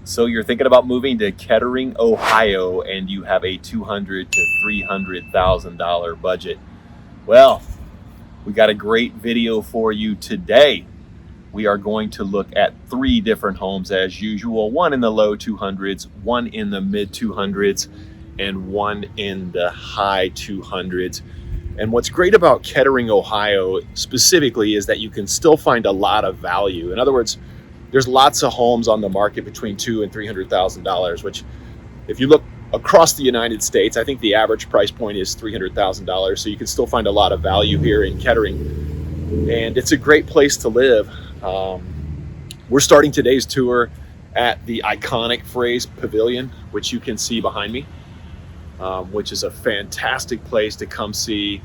So you're thinking about moving to Kettering, Ohio, and you have a $200,000 to $300,000 budget. Well, we got a great video for you today. We are going to look at 3 different homes as usual, one in the low 200s, one in the mid 200s, and one in the high 200s. And what's great about Kettering, Ohio specifically is that you can still find a lot of value. In other words, there's lots of homes on the market between $200,000 and $300,000, which if you look across the United States, I think the average price point is $300,000. So you can still find a lot of value here in Kettering. And it's a great place to live. We're starting today's tour at the iconic Phrase Pavilion, which you can see behind me, which is a fantastic place to come see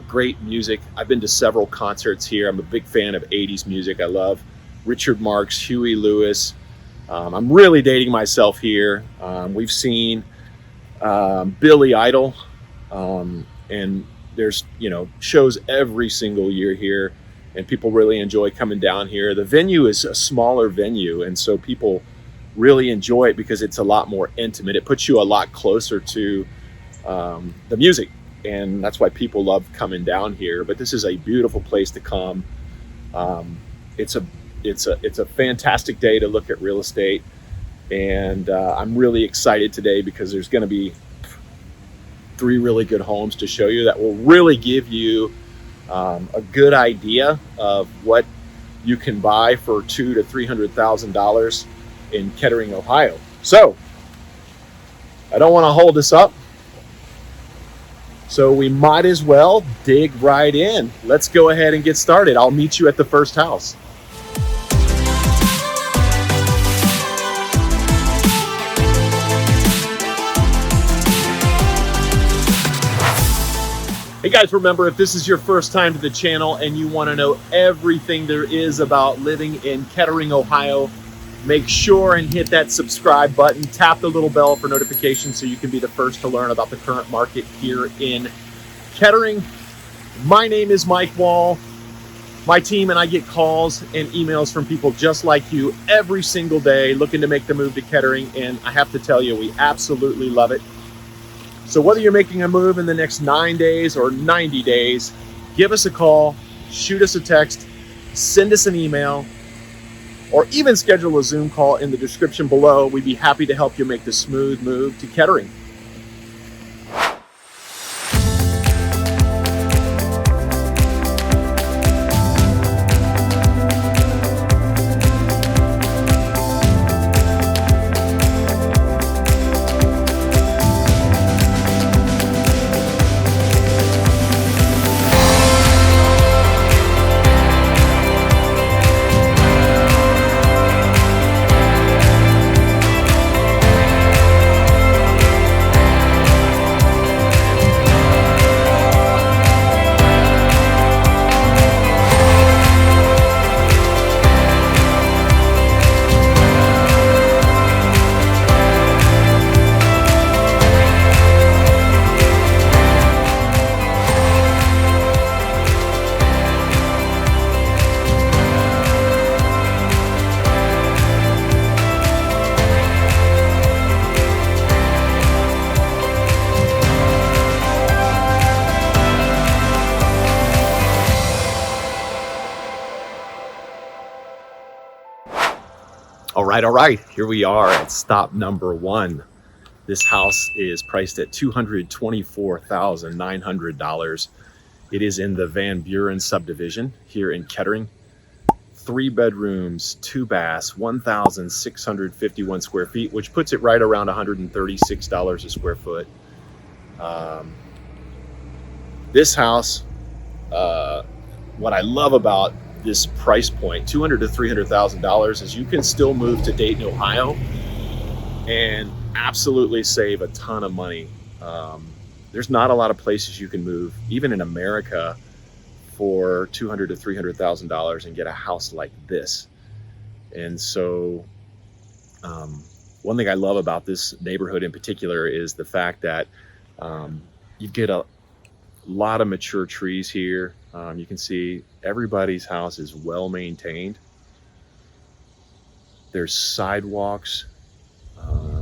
great music. I've been to several concerts here. I'm a big fan of 80s music. I love Richard Marx, Huey Lewis. I'm really dating myself here. We've seen Billy Idol, and there's shows every single year here, and people really enjoy coming down here. The venue is a smaller venue, and so people really enjoy it because it's a lot more intimate. It puts you a lot closer to the music, and that's why people love coming down here. But this is a beautiful place to come. It's a fantastic day to look at real estate, and I'm really excited today because there's going to be 3 really good homes to show you that will really give you a good idea of what you can buy for $200,000 to $300,000 in Kettering, Ohio. So I don't want to hold this up, so we might as well dig right in. Let's go ahead and get started. I'll meet you at the first house. Hey guys, remember, if this is your first time to the channel and you want to know everything there is about living in Kettering, Ohio, make sure and hit that subscribe button. Tap the little bell for notifications so you can be the first to learn about the current market here in Kettering. My name is Mike Wall. My team and I get calls and emails from people just like you every single day looking to make the move to Kettering, and I have to tell you, we absolutely love it. So whether you're making a move in the next 9 days or 90 days, give us a call, shoot us a text, send us an email, or even schedule a Zoom call in the description below. We'd be happy to help you make the smooth move to Kettering. All right, here we are at stop number 1. This house is priced at $224,900. It is in the Van Buren subdivision here in Kettering. 3 bedrooms, 2 baths, 1,651 square feet, which puts it right around $136 a square foot. This house, what I love about this price point, $200,000 to $300,000, is you can still move to Dayton, Ohio, and absolutely save a ton of money. There's not a lot of places you can move, even in America, for $200,000 to $300,000 and get a house like this. And so, one thing I love about this neighborhood in particular is the fact that you get a lot of mature trees here. You can see everybody's house is well maintained. There's sidewalks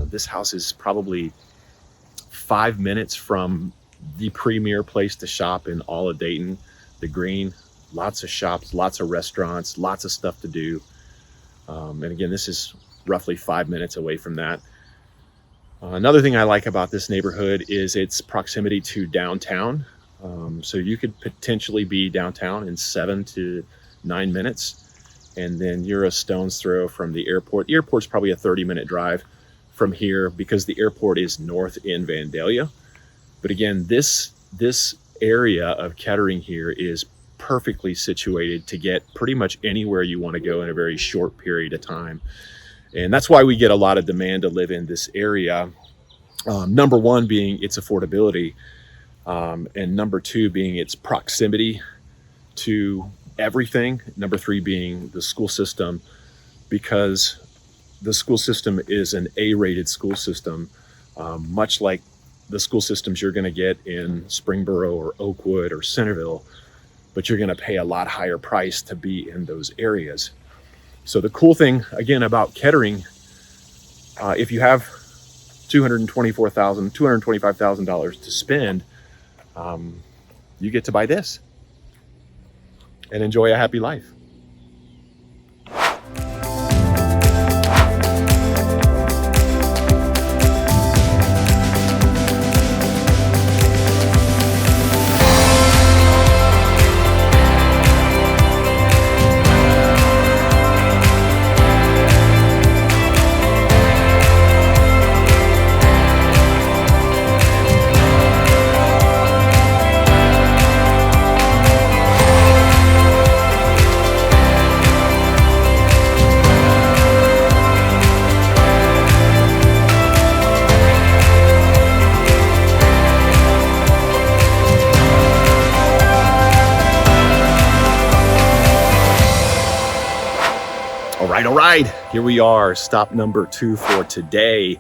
This house is probably 5 minutes from the premier place to shop in all of Dayton, the Green. Lots of shops, lots of restaurants, lots of stuff to do. And again, this is roughly 5 minutes away from that. Another thing I like about this neighborhood is its proximity to downtown. So you could potentially be downtown in 7 to 9 minutes. And then you're a stone's throw from the airport. The airport's probably a 30-minute drive from here because the airport is north in Vandalia. But again, this area of Kettering here is perfectly situated to get pretty much anywhere you want to go in a very short period of time. And that's why we get a lot of demand to live in this area. Number one being its affordability, and number two being its proximity to everything. Number three being the school system, because the school system is an A-rated school system, much like the school systems you're going to get in Springboro or Oakwood or Centerville, but you're going to pay a lot higher price to be in those areas. So the cool thing, again, about Kettering, if you have $225,000 to spend, you get to buy this and enjoy a happy life. All right, here we are, stop number 2 for today.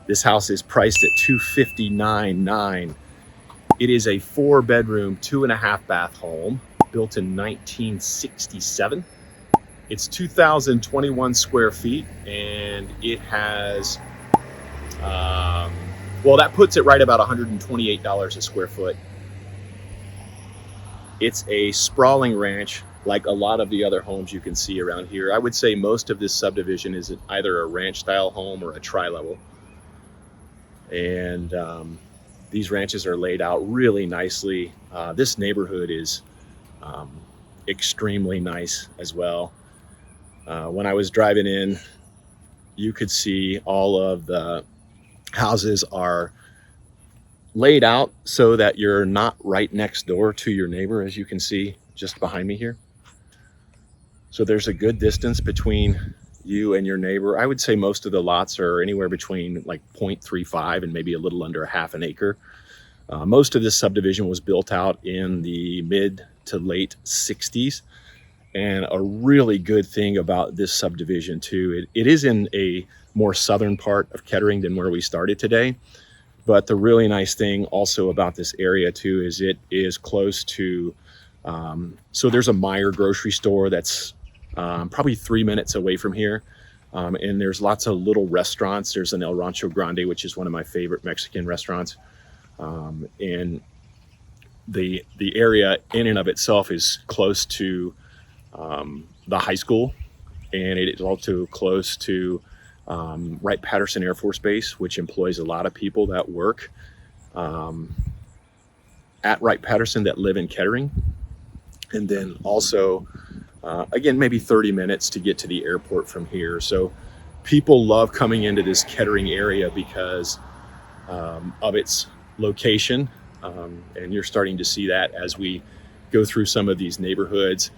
This house is priced at $259,900. It is a 4-bedroom, 2.5 bath home built in 1967. It's 2,021 square feet, and it has, well, that puts it right about $128 a square foot. It's a sprawling ranch, like a lot of the other homes you can see around here. I would say most of this subdivision is either a ranch style home or a tri-level. And these ranches are laid out really nicely. This neighborhood is extremely nice as well. When I was driving in, you could see all of the houses are laid out so that you're not right next door to your neighbor, as you can see just behind me here. So there's a good distance between you and your neighbor. I would say most of the lots are anywhere between like 0.35 and maybe a little under a half an acre. Most of this subdivision was built out in the mid to late 60s. And a really good thing about this subdivision too, it is in a more southern part of Kettering than where we started today. But the really nice thing also about this area too is it is close to, so there's a Meijer grocery store that's probably 3 minutes away from here. And there's lots of little restaurants. There's an El Rancho Grande, which is one of my favorite Mexican restaurants. And the area in and of itself is close to the high school. And it is also close to Wright-Patterson Air Force Base, which employs a lot of people that work at Wright-Patterson that live in Kettering. And then also, again, maybe 30 minutes to get to the airport from here. So people love coming into this Kettering area because of its location. And you're starting to see that as we go through some of these neighborhoods.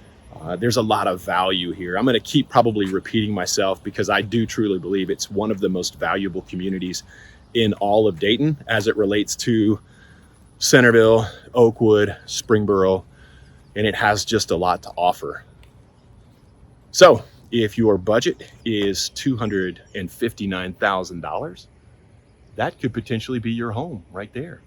There's a lot of value here. I'm going to keep probably repeating myself because I do truly believe it's one of the most valuable communities in all of Dayton as it relates to Centerville, Oakwood, Springboro, and it has just a lot to offer. So if your budget is $259,000, that could potentially be your home right there.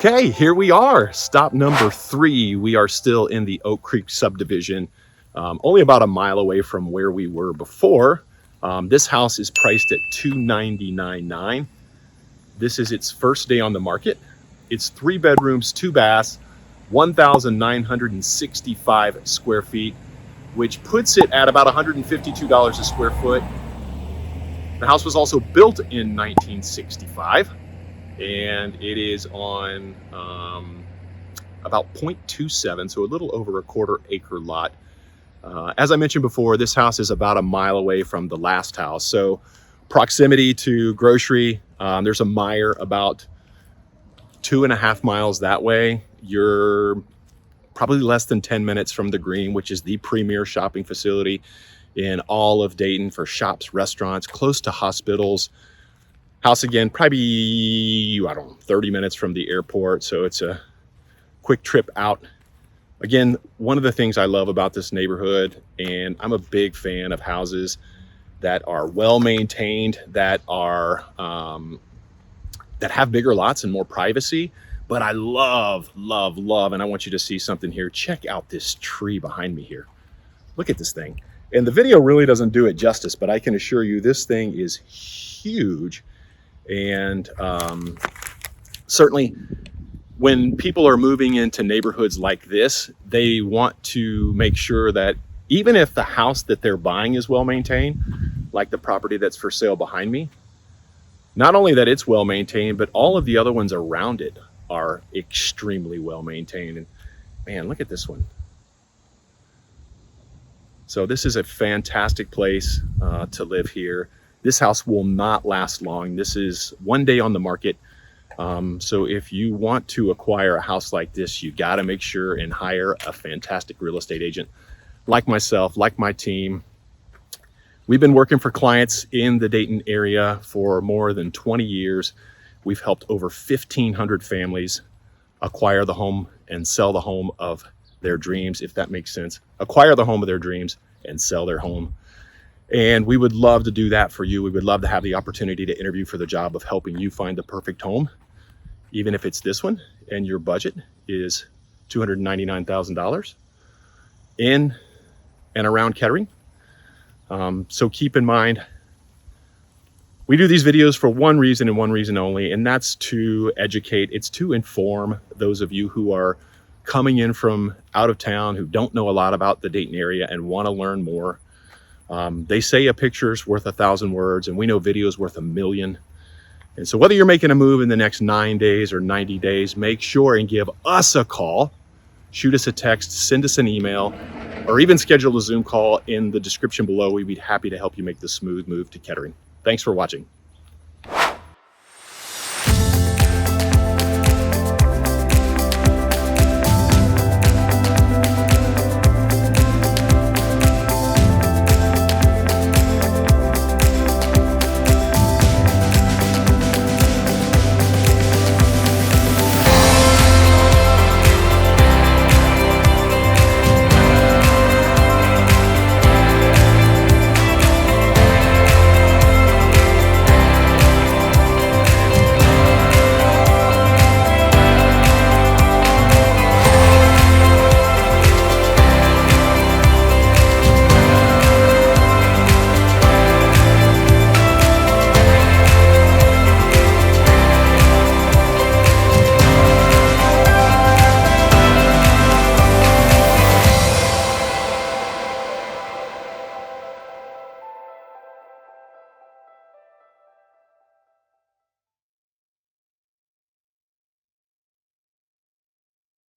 Okay, here we are, stop number 3. We are still in the Oak Creek subdivision, only about a mile away from where we were before. This house is priced at $299,900. This is its first day on the market. It's 3 bedrooms, 2 baths, 1,965 square feet, which puts it at about $152 a square foot. The house was also built in 1965. And it is on about 0.27, so a little over a quarter-acre lot. As I mentioned before, this house is about a mile away from the last house. So proximity to grocery, there's a Meijer about 2.5 miles that way. You're probably less than 10 minutes from the Green, which is the premier shopping facility in all of Dayton for shops, restaurants, close to hospitals. House again, probably, I don't know, 30 minutes from the airport. So it's a quick trip out. Again, one of the things I love about this neighborhood, and I'm a big fan of houses that are well maintained, that are that have bigger lots and more privacy. But I love, and I want you to see something here. Check out this tree behind me here. Look at this thing. And the video really doesn't do it justice, but I can assure you this thing is huge. And certainly when people are moving into neighborhoods like this, they want to make sure that even if the house that they're buying is well maintained, like the property that's for sale behind me, not only that it's well maintained, but all of the other ones around it are extremely well maintained. And man, look at this one. So this is a fantastic place to live here. This house will not last long. This is 1 day on the market. So if you want to acquire a house like this, you got to make sure and hire a fantastic real estate agent like myself, like my team. We've been working for clients in the Dayton area for more than 20 years. We've helped over 1,500 families acquire the home and sell the home of their dreams, if that makes sense. Acquire the home of their dreams and sell their home. And we would love to do that for you. We would love to have the opportunity to interview for the job of helping you find the perfect home, even if it's this one and your budget is $299,000 in and around Kettering. So keep in mind, we do these videos for one reason and one reason only, and that's to educate. It's to inform those of you who are coming in from out of town, who don't know a lot about the Dayton area and want to learn more. They say a picture's worth 1,000 words, and we know video's worth 1,000,000. And so whether you're making a move in the next 9 days or 90 days, make sure and give us a call, shoot us a text, send us an email, or even schedule a Zoom call in the description below. We'd be happy to help you make the smooth move to Kettering. Thanks for watching.